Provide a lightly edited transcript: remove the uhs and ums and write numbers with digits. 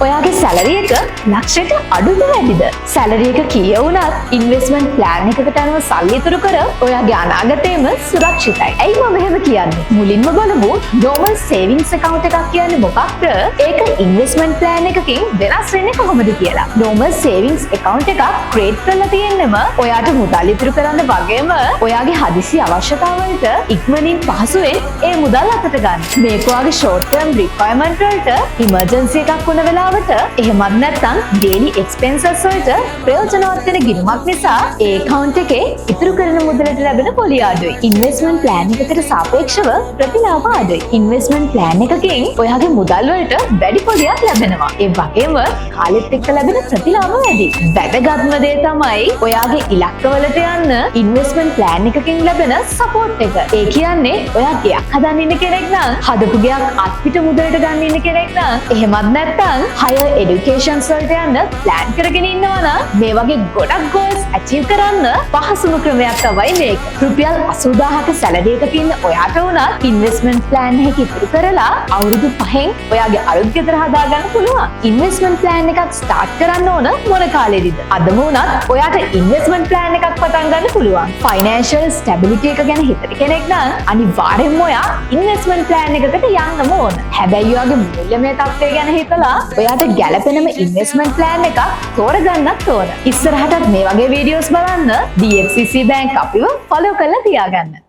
ඔයාගේ සැලරි එක ලක්ෂයට අඩුද වැඩිද? සැලරි එක කීය වුණත් ඉන්වෙස්ට්මන්ට් ප්ලෑන් එකකට අනුව සල්ලි ඉතුරු කර ඔයාගේ අනාගතයම සුරක්ෂිතයි. ඇයි මම එහෙම කියන්නේ? මුලින්ම බලමු normal savings account එකක් කියන්නේ මොකක්ද? ඒක ඉන්වෙස්ට්මන්ට් ප්ලෑන් එකකින් වෙනස් වෙන්නේ කොහොමද කියලා. normal savings account එකක් ක්‍රියේට් කරලා තියෙන්නම ඔයාට මුදල් ඉතුරු කරන්න වගේම ඔයාගේ හදිසි අවශ්‍යතාවලට ඉක්මනින් පහසුවෙන් ඒ මුදල් අතට ගන්න. මේක ඔයාගේ short term requirement වලට emergency එකක් වුණ වෙලාවට එහෙමත් නැත්නම් daily expenses වලට ප්‍රයෝජනවත් වෙන ගිණුමක් නිසා ඒ account එකේ ඉතුරු කරන මුදලට ලැබෙන පොලි අඩුයි. ඉන්වෙස්ට්මන්ට් ප්ලෑන් එකකට සාපේක්ෂව ප්‍රතිලාභ අඩුයි. ඉන්වෙස්ට්මන්ට් ප්ලෑන් එකකින් ඔයාගේ මුදල් වලට වැඩි පොලියක් ලැබෙනවා. ඒ වගේම කාලෙත් එක්ක ලැබෙන ප්‍රතිලාභ වැඩි. වැදගත්ම දේ තමයි ඔයාගේ ඉලක්කවලට යන්න ඉන්වෙස්ට්මන්ට් ප්ලෑන් එකකින් ලැබෙන සපෝට් එක. ඒ කියන්නේ ඔයා ගෙයක් හදන්න ඉන්න කෙනෙක් නම් හදපු ගෙයක් අත්පිට මුදලට ගන්න ඉන්න කෙනෙක් නම් එහෙමත් නැත්නම් higher educations වලට යන්න ප්ලෑන් කරගෙන ඉන්නවා නම් මේ වගේ ගොඩක් goals achieve කරන්න පහසුම ක්‍රමයක් තමයි මේක. රුපියල් 80000ක සැලරි එකක ඉන්න ඔයාට උනත් ඉන්වෙස්ට්මන්ට් ප්ලෑන් එක ඉතුරු කරලා අවුරුදු 5න් ඔයාගේ අලුත් ගෙදර හදාගන්න පුළුවන්. ඉන්වෙස්ට්මන්ට් ප්ලෑන් එකක් ස්ටාර්ට් කරන්න ඕන මොන කාලෙදිද? අදම උනත් ඔයාට ඉන්වෙස්ට්මන්ට් ප්ලෑන් එකක් පටන් ගන්න පුළුවන්. ෆයිනෑන්ෂල් ස්ටැබිලිටි එක ගැන හිතන කෙනෙක් නම් අනිවාර්යෙන්ම ඔයා ඉන්වෙස්ට්මන්ට් ප්ලෑන් එකකට යන්නම ඕන. හැබැයි ඔයාගේ මූල්‍යමය තත්ත්වය ගැන හිතලා ඔයාට ගැළපෙනම ඉන්වෙස්ට්මන්ට් ප්ලෑන් එකක් තෝරගන්නත් ඕන. ඉස්සරහටත් මේ වගේ වීඩියෝස් බලන්න DFCC බැංක් අපිව ෆලෝ කරලා තියාගන්න.